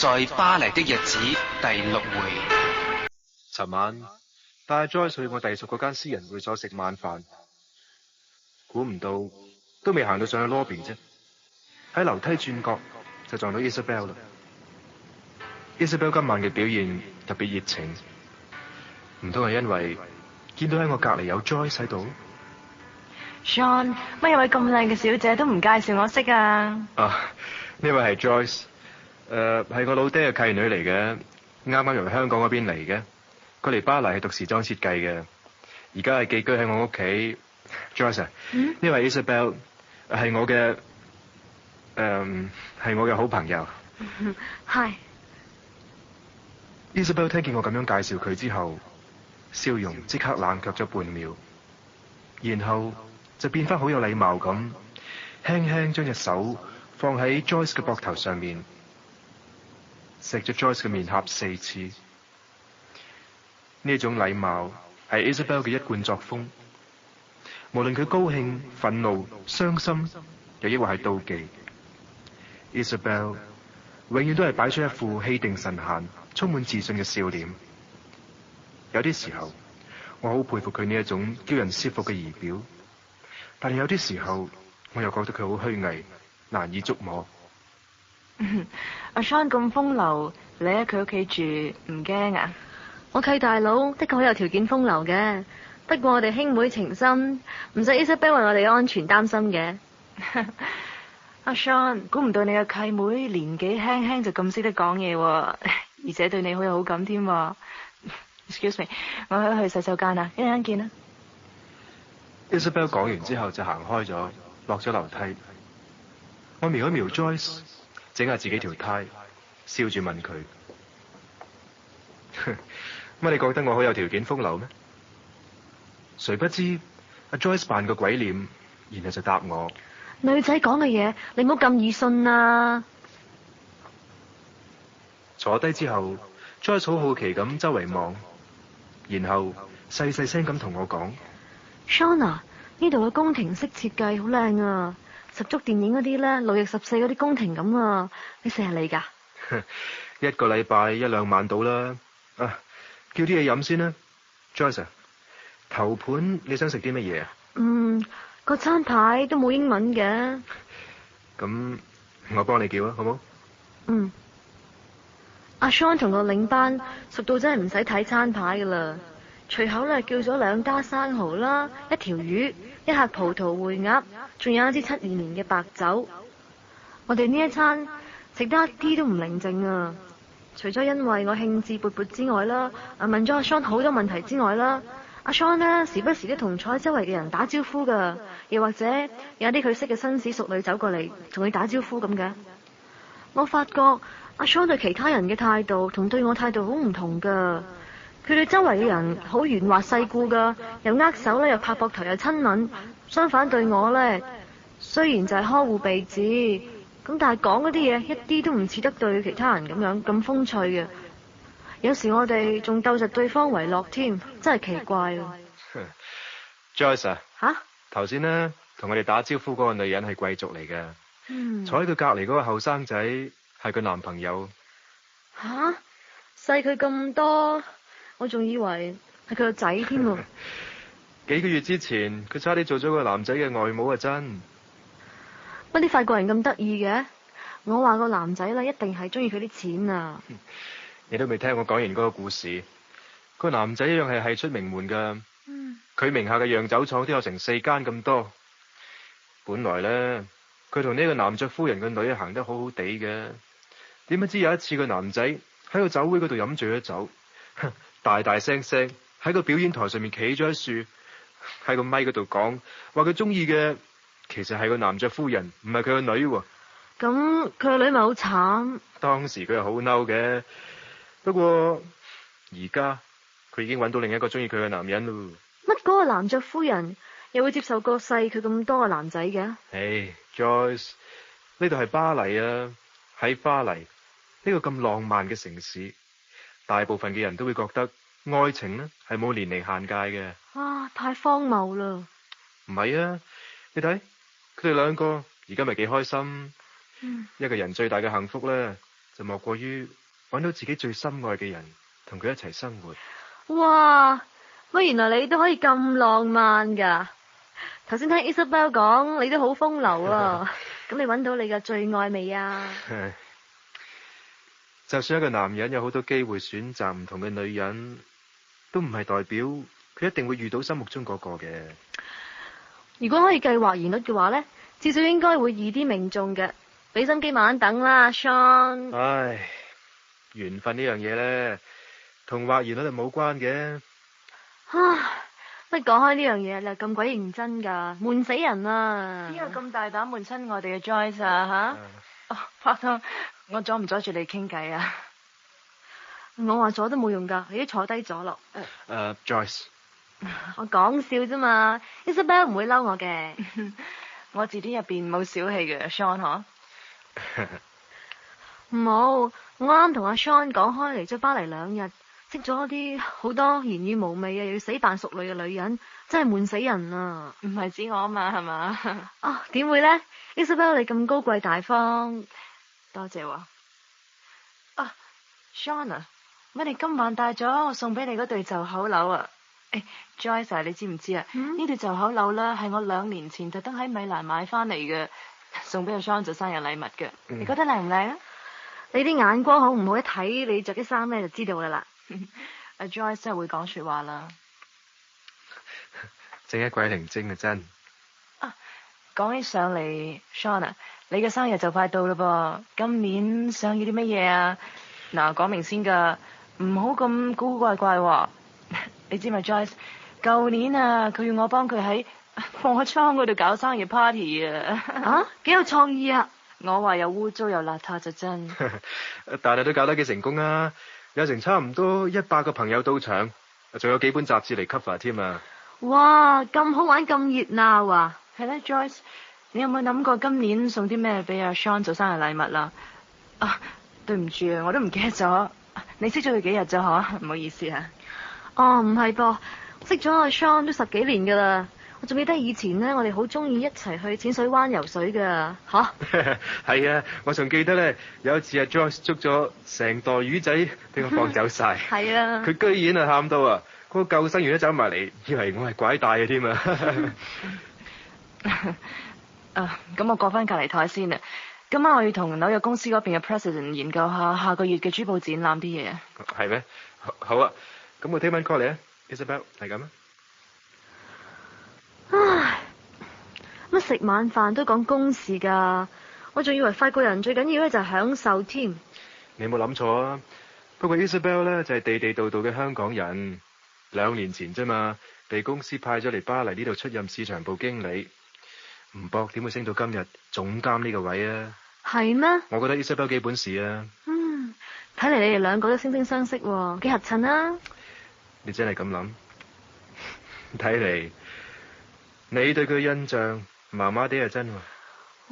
在巴黎的日子第6回。尋晚帶 Joyce 去我隸屬嗰間私人會所食晚飯，估唔到都未行到上去 lobby 啫，喺樓梯轉角就撞到 Isabel 啦。Isabel 今晚嘅表現特別熱情，唔通係因為見到喺我隔離有 Joyce 喺度？ Sean， 乜有位咁靚嘅小姐都唔介紹我識啊？啊，呢位係 Joyce，係我老爹嘅契女嚟嘅，啱啱由香港嗰邊嚟嘅。佢嚟巴黎係讀時裝設計嘅，而家係寄居喺我屋企。Joyce，呢位 Isabel 係我嘅係我嘅好朋友。係。Isabel 聽見我咁樣介紹佢之後，笑容即刻冷卻咗半秒，然後就變翻好有禮貌咁，輕輕將隻手放喺 Joyce 嘅膊頭上面，錫咗 Joyce 嘅面頰4次。呢種禮貌係 Isabel 嘅一貫作風，無論佢高興、憤怒、傷心，又抑或係妒忌， Isabel 永遠都係擺出一副氣定神閒、充滿自信嘅笑臉。有啲時候，我好佩服佢呢一種叫人懾服嘅儀表，但係有啲時候，我又覺得佢好虛偽，難以捉摸。阿 Sean 咁風流，你喺佢屋企住唔驚啊？我契大佬的確好有條件風流嘅，不過我哋兄妹情深，唔使 Isabel 為我哋嘅安全擔心嘅。阿 Sean， 估唔到你嘅契妹年紀輕輕就咁識得講嘢，而且對你好有好感添。Excuse me， 我去洗手間啊，一陣間見啦。Isabel 講完之後就行開咗，落咗樓梯。我瞄一瞄 Joyce， 整下自己條呔，笑住問佢：乜你覺得我好有條件風流咩？誰不知阿 Joyce 扮個鬼臉，然後就答我：女仔講嘅嘢，你唔好咁易信啊！坐低之後 ，Joyce 好好奇咁周圍望，然後細細聲咁同我講：Sean 啊，呢度嘅宮廷式設計好靚啊，十足電影嗰啲咧，路易14嗰啲宮廷咁啊！你成日嚟㗎？一個禮拜1、2晚到啦。啊，叫啲嘢飲先啦 ，Joyce。頭盤你想食啲乜嘢啊？個餐牌都冇英文嘅。咁我幫你叫啊，好冇？阿 Sean 同個領班熟到真係唔使睇餐牌噶啦，隨口咧叫咗2打生蠔啦，一條魚，一客葡萄回鴨，仲有一支72年嘅白酒。我哋呢一餐食得一啲都唔寧靜啊！除咗因為我興致勃勃之外啦，問咗阿 Sean 好多問題之外啦，阿 Sean 呢時不時都同坐喺周圍嘅人打招呼噶，又或者有啲佢識嘅紳士淑女走過嚟同佢打招呼咁嘅。我發覺阿 Sean 對其他人嘅態度同對我態度好唔同噶，佢對周圍嘅人好圓滑世故噶，又握手咧，又拍膊頭，又親吻。相反對我呢，雖然就係呵護備至，咁但係講嗰啲嘢一啲都唔似得對其他人咁樣咁風趣嘅。有時我哋仲鬥着對方為樂添，真係奇怪啊。Joyce 啊，吓？頭先呢，同我哋打招呼嗰個女人係貴族嚟嘅。坐喺佢隔籬嗰個後生仔係佢男朋友。吓？細佢咁多，我仲以為係佢個仔添喎。幾個月之前，佢差啲做咗個男仔嘅外母啊！真乜啲法國人咁得意嘅？我話個男仔咧，一定係中意佢啲錢啊！你都未聽我講完嗰個故事，個男仔一樣係出名門噶。佢名下嘅洋酒廠都有成4間咁多。本來咧，佢同呢個男爵夫人嘅女行得好好地嘅，點不知有一次個男仔喺個酒會嗰度飲醉咗酒，大大聲聲喺個表演台上面企咗喺樹，喺個咪嗰度講話佢中意嘅其實係個男爵夫人，唔係佢個女。咁佢個女咪好慘。當時佢係好嬲嘅，不過而家佢已經揾到另一個中意佢嘅男人咯。乜嗰個男爵夫人又會接受個細佢咁多嘅男仔嘅？Joyce， 呢度係巴黎啊，喺巴黎呢個咁浪漫嘅城市，大部分嘅人都會覺得愛情呢係冇年齡限界嘅。啊，太荒謬啦！唔係啊，你睇佢哋兩個而家咪幾開心。一個人最大嘅幸福咧，就莫過於揾到自己最心愛嘅人，同佢一齊生活。哇！乜原來你都可以咁浪漫噶？頭先聽 Isabel 講，你都好風流啊！咁你揾到你嘅最愛未啊？就算一個男人有好多機會選擇唔同嘅女人，都唔係代表佢一定會遇到心目中嗰個嘅。如果可以計劃年率嘅話呢，至少應該會易啲命中嘅。俾心機慢慢等啦，Sean。唉，緣分呢樣嘢呢，同畫言率就冇關嘅。乜講開呢樣嘢，你咁鬼認真噶，悶死人啊！邊有咁大膽悶親我哋嘅 Joyce 啊吓？拍檔，我阻唔阻住你傾偈啊？我話阻都冇用噶，你都坐低咗咯。Joyce， 我講笑啫嘛 ，Isabel 唔會嬲我嘅。我字典入邊冇小氣嘅 Sean 嗬。冇，我啱同阿 Sean 講開嚟咗巴黎2日，識咗啲好多言語無味啊，又要死扮熟女嘅女人，真係悶死人啊！唔係指我啊嘛，係嘛？點會呢？ Isabel 你咁高貴大方，多謝喎。Sean 啊，乜你今晚帶咗我送俾你嗰對袖口鈕啊？Joyce 你知唔知啊？呢對袖口鈕咧係我2年前特登喺米蘭買翻嚟嘅，送俾阿 Sean 做生日禮物嘅。你覺得靚唔靚啊？你啲眼光好唔好？一睇你着啲衫咧就知道噶啦。阿 Joyce 真係會講說話啦，正一鬼靈精啊真。講起上嚟 ，Sean 啊，你嘅生日就快到啦噃，今年想要啲乜嘢啊？嗱，講明先噶，唔好咁古古怪怪喎。你知咪 Joyce？舊年啊，佢要我幫佢喺貨倉嗰度搞生日 party 啊。幾有創意啊！我話又污糟又邋遢就真。但係都搞得幾成功啊！有成差唔多100個朋友到場，仲有幾本雜誌嚟 cover 添啊！哇，咁好玩咁熱鬧啊！係咧 ，Joyce， 你有冇諗過今年送啲咩俾阿 Sean 做生日禮物啦？對唔住啊，我都唔記得咗。你識咗佢幾日咋嗬？唔好意思啊。唔係噃，識咗阿 Sean 都10幾年噶啦。我仲記得以前呢，我哋好中意一齊去淺水灣游水噶，吓。係啊，我仲記得咧，有一次阿 Joyce 捉咗成袋魚仔俾我放走晒。係啊。佢居然喊到啊！嗰個救生員都走埋嚟，以為我係拐帶嘅添啊！咁我過翻隔離台先啊。今晚我要同紐約公司嗰邊嘅 President 研究下個月嘅珠寶展覽啲嘢。係咩？好啊，咁我聽晚 call 你啊 ，Isabel， 係咁啊。唉，乜食晚飯都講公事噶？我仲以為法國人最緊要咧就係享受添。你冇諗錯啊！不過 Isabel 咧就係地地道道嘅香港人，2年前啫嘛，被公司派咗嚟巴黎呢度出任市場部經理。唔搏點會升到今日總監呢個位啊？係咩？我覺得 Isabel 幾本事啊。睇嚟你哋2個都惺惺相惜喎，幾合襯啊！你真係咁諗？睇嚟你對佢嘅印象麻麻地啊，真喎。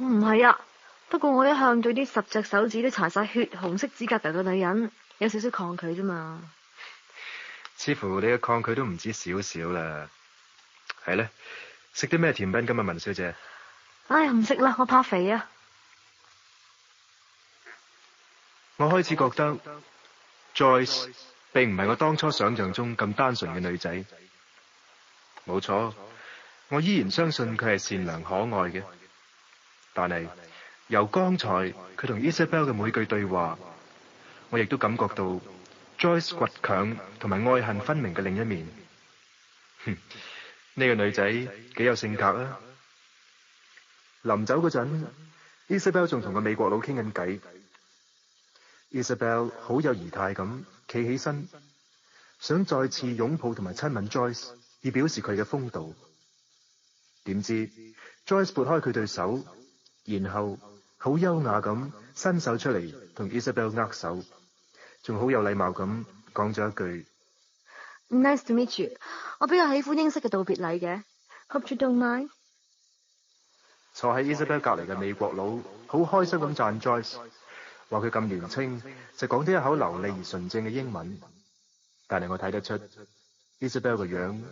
唔係啊，不過我一向對啲10隻手指都搽晒血紅色指甲油嘅女人有少少抗拒啫嘛。似乎你嘅抗拒都唔止少少啦。係咧，食啲咩甜品今日文小姐？唉，唔食啦，我怕肥啊。我開始覺得 Joyce 並唔係我當初想象中咁單純嘅女仔。冇錯，我依然相信佢係善良可愛嘅。但係由剛才佢同 Isabel 嘅每句對話，我亦都感覺到 Joyce 倔強同埋愛恨分明嘅另一面。呢個女仔幾有性格啊！臨走嗰陣 Isabel 仲同個美國佬傾緊偈。Isabel 好有儀態咁企起身，想再次擁抱同埋親吻 Joyce， 以表示佢嘅風度。點知 Joyce 撥開佢對手，然後好優雅咁伸手出嚟同 Isabel 握手，仲好有禮貌咁講咗一句 Nice to meet you。我比較喜歡英式嘅道別禮嘅。Hope you don't mind。坐喺 Isabel 隔籬嘅美國佬好開心咁讚 Joyce， 話佢咁年輕就講得一口流利而純正嘅英文。但係我睇得出 Isabel 個樣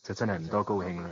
就真係唔多高興啦。